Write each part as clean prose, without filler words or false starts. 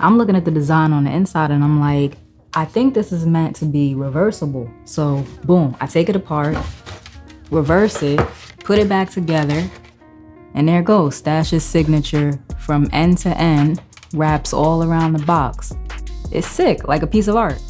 I'm looking at the design on the inside and I'm like, I think this is meant to be reversible. So boom, I take it apart, reverse it, put it back together, and there goes Stash's signature from end to end, wraps all around the box. It's sick, like a piece of art.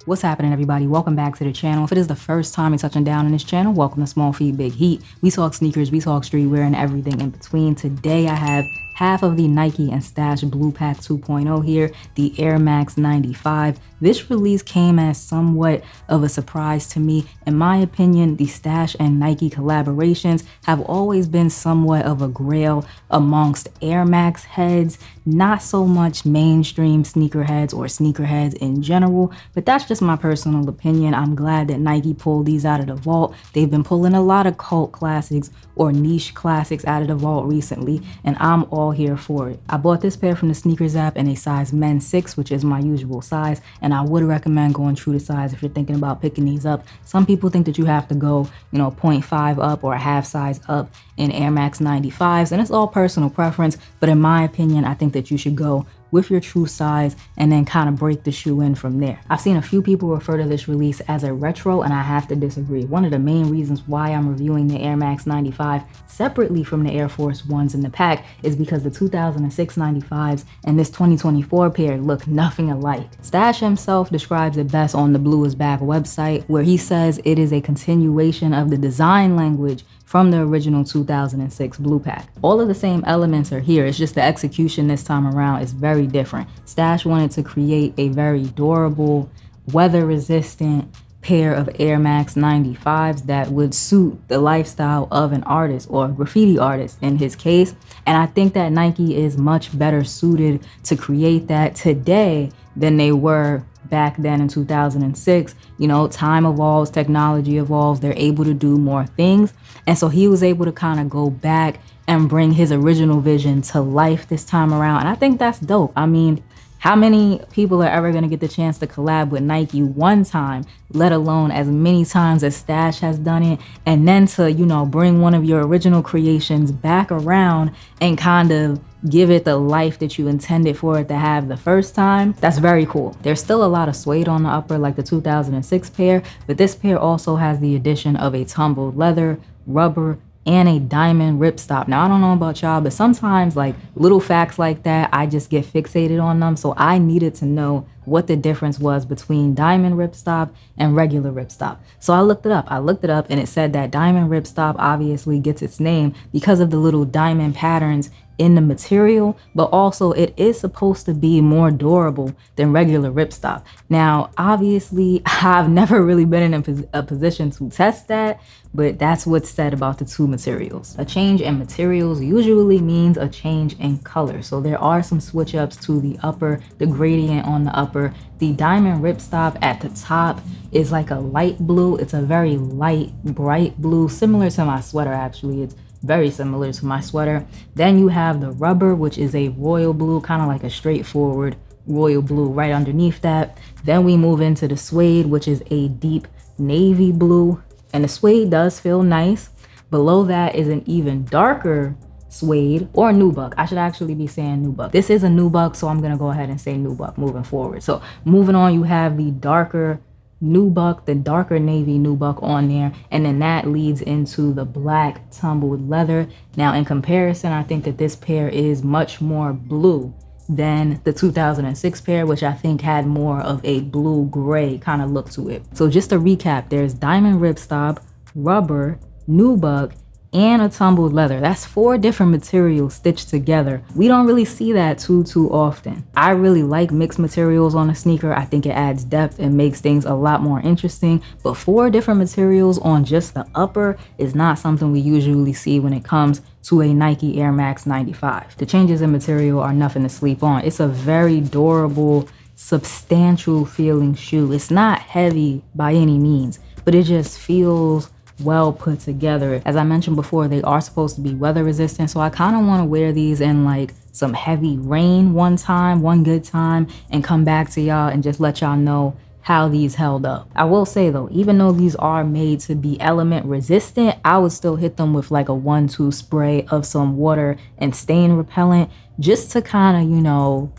What's happening, everybody? Welcome back to the channel. If it is the first time you're touching down on this channel, welcome to Small Feet Big Heat. We talk sneakers, we talk streetwear, and everything in between. Today I have half of the Nike and Stash Blue Pack 2.0 here, the Air Max 95. This release came as somewhat of a surprise to me. In my opinion, the Stash and Nike collaborations have always been somewhat of a grail amongst Air Max heads, not so much mainstream sneakerheads or sneakerheads in general, but that's just my personal opinion. I'm glad that Nike pulled these out of the vault. They've been pulling a lot of cult classics or niche classics out of the vault recently, and I'm all here for it. I bought this pair from the sneakers app in a size men's 6, which is my usual size, and I would recommend going true to size if you're thinking about picking these up. Some people think that you have to go, 0.5 up or a half size up in Air Max 95s, and it's all personal preference, but in my opinion, I think that you should go with your true size and then kind of break the shoe in from there. I've seen a few people refer to this release as a retro, and I have to disagree. One of the main reasons why I'm reviewing the Air Max 95 separately from the Air Force Ones in the pack is because the 2006 95s and this 2024 pair look nothing alike. Stash himself describes it best on the Blue is Back website, where he says it is a continuation of the design language from the original 2006 Blue Pack. All of the same elements are here, it's just the execution this time around is very different. Stash wanted to create a very durable, weather-resistant pair of Air Max 95s that would suit the lifestyle of an artist or a graffiti artist in his case. And I think that Nike is much better suited to create that today than they were back then in 2006. Time evolves, technology evolves, they're able to do more things. And so he was able to kind of go back and bring his original vision to life this time around. And I think that's dope. I mean, how many people are ever going to get the chance to collab with Nike one time, let alone as many times as Stash has done it, and then to, bring one of your original creations back around and kind of give it the life that you intended for it to have the first time? That's very cool. There's still a lot of suede on the upper like the 2006 pair, but this pair also has the addition of a tumbled leather, rubber, and a diamond ripstop. Now, I don't know about y'all, but sometimes like little facts like that, I just get fixated on them. So I needed to know what the difference was between diamond ripstop and regular ripstop. So I looked it up. And it said that diamond ripstop obviously gets its name because of the little diamond patterns in the material, but also it is supposed to be more durable than regular ripstop. Now, obviously, I've never really been in a position to test that, but that's what's said about the two materials. A change in materials usually means a change in color. So there are some switch ups to the upper, the gradient on the upper. The diamond ripstop at the top is like a light blue. It's a very light, bright blue, similar to my sweater actually. It's very similar to my sweater. Then you have the rubber, which is a royal blue, kind of like a straightforward royal blue right underneath that. Then we move into the suede, which is a deep navy blue, and the suede does feel nice. Below that is an even darker suede, or nubuck. I should actually be saying nubuck. This is a nubuck, so I'm gonna go ahead and say nubuck moving forward. So moving on, you have the darker nubuck, the darker navy nubuck on there, and then that leads into the black tumbled leather. Now, in comparison, I think that this pair is much more blue than the 2006 pair, which I think had more of a blue gray kind of look to it. So just to recap, there's diamond ripstop, rubber, nubuck, and a tumbled leather. That's 4 different materials stitched together. We don't really see that too often. I really like mixed materials on a sneaker. I think it adds depth and makes things a lot more interesting, but 4 different materials on just the upper is not something we usually see when it comes to a Nike Air Max 95. The changes in material are nothing to sleep on. It's a very durable, substantial feeling shoe. It's not heavy by any means, but it just feels well put together. As I mentioned before, they are supposed to be weather resistant, so I kind of want to wear these in like some heavy rain one good time, and come back to y'all and just let y'all know how these held up. I will say though, even though these are made to be element resistant, I would still hit them with like a 1-2 spray of some water and stain repellent, just to kind of, you know,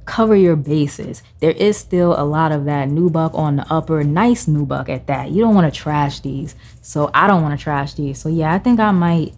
cover your bases. There is still a lot of that nubuck on the upper, nice nubuck at that. You don't want to trash these, so I don't want to trash these. So yeah, I think I might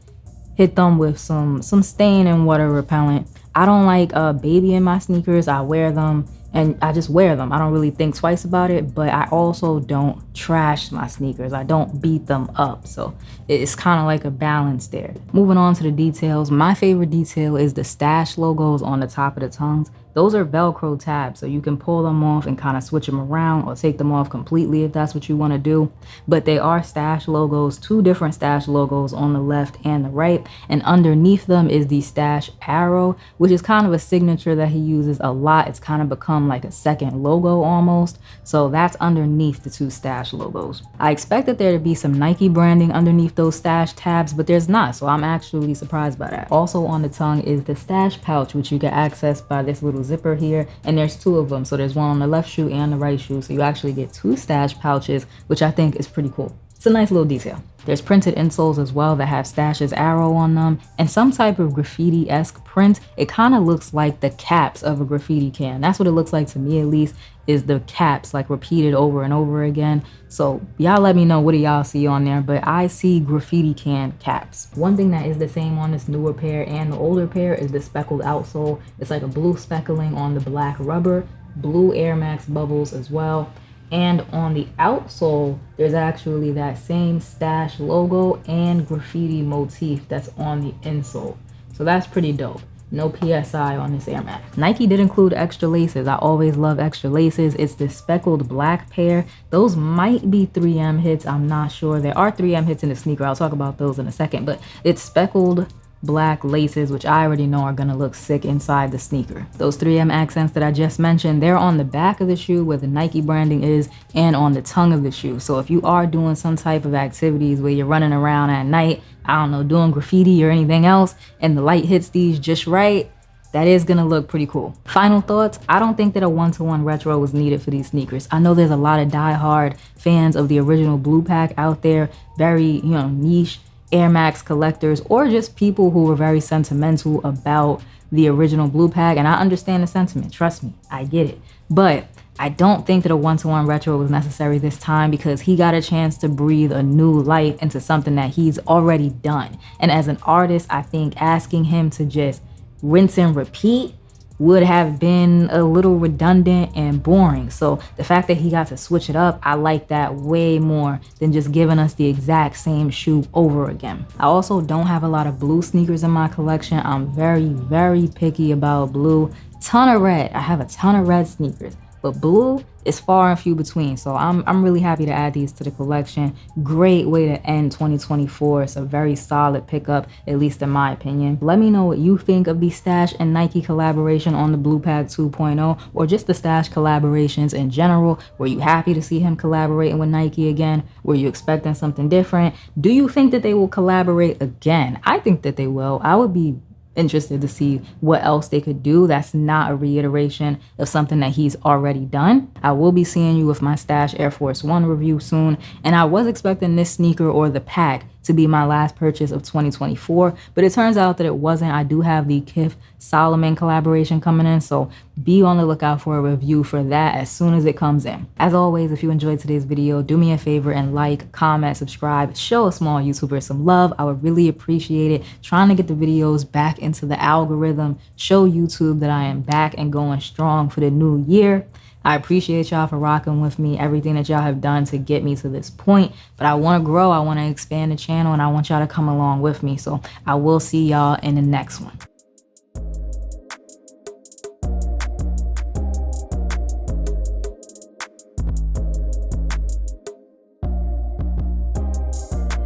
hit them with some stain and water repellent. I don't like baby in my sneakers. I wear them and I just wear them. I don't really think twice about it, but I also don't trash my sneakers. I don't beat them up. So it's kind of like a balance there. Moving on to the details. My favorite detail is the stash logos on the top of the tongues. Those are Velcro tabs, so you can pull them off and kind of switch them around or take them off completely if that's what you want to do. But they are stash logos, 2 different stash logos on the left and the right. And underneath them is the stash arrow, which is kind of a signature that he uses a lot. It's kind of become like a second logo almost. So that's underneath the 2 stash logos. I expected there to be some Nike branding underneath those stash tabs, but there's not. So I'm actually surprised by that. Also on the tongue is the stash pouch, which you can access by this little zipper here, and there's 2 of them, so there's one on the left shoe and the right shoe, so you actually get 2 stash pouches, which I think is pretty cool. It's a nice little detail. There's printed insoles as well that have Stash's arrow on them and some type of graffiti-esque print. It kind of looks like the caps of a graffiti can. That's what it looks like to me, at least, is the caps like repeated over and over again. So y'all let me know, what do y'all see on there? But I see graffiti can caps. One thing that is the same on this newer pair and the older pair is the speckled outsole. It's like a blue speckling on the black rubber, blue Air Max bubbles as well. And on the outsole, there's actually that same stash logo and graffiti motif that's on the insole. So that's pretty dope. No PSI on this Air Max. Nike did include extra laces. I always love extra laces. It's the speckled black pair. Those might be 3M hits. I'm not sure. There are 3M hits in the sneaker. I'll talk about those in a second, but it's speckled black laces, which I already know are gonna look sick inside the sneaker. Those 3M accents that I just mentioned, they're on the back of the shoe where the Nike branding is and on the tongue of the shoe. So if you are doing some type of activities where you're running around at night, I don't know, doing graffiti or anything else, and the light hits these just right, that is gonna look pretty cool. Final thoughts, I don't think that a 1-to-1 retro was needed for these sneakers. I know there's a lot of diehard fans of the original blue pack out there, very, you know, niche Air Max collectors, or just people who were very sentimental about the original blue pack, and I understand the sentiment, trust me, I get it. But I don't think that a 1-to-1 retro was necessary this time, because he got a chance to breathe a new life into something that he's already done. And as an artist, I think asking him to just rinse and repeat would have been a little redundant and boring. So the fact that he got to switch it up, I like that way more than just giving us the exact same shoe over again. I also don't have a lot of blue sneakers in my collection. I'm very, very picky about blue. Ton of red. I have a ton of red sneakers, but blue is far and few between. So I'm really happy to add these to the collection. Great way to end 2024. It's a very solid pickup, at least in my opinion. Let me know what you think of the Stash and Nike collaboration on the Blue Pack 2.0, or just the Stash collaborations in general. Were you happy to see him collaborating with Nike again? Were you expecting something different? Do you think that they will collaborate again? I think that they will. I would be interested to see what else they could do that's not a reiteration of something that he's already done. I will be seeing you with my Stash Air Force One review soon, and I was expecting this sneaker or the pack to be my last purchase of 2024, but it turns out that it wasn't. I do have the Kith Solomon collaboration coming in, so be on the lookout for a review for that as soon as it comes in. As always, if you enjoyed today's video, do me a favor and like, comment, subscribe, show a small YouTuber some love. I would really appreciate it. Trying to get the videos back into the algorithm, show YouTube that I am back and going strong for the new year. I appreciate y'all for rocking with me, everything that y'all have done to get me to this point. But I want to grow, I want to expand the channel, and I want y'all to come along with me. So I will see y'all in the next one.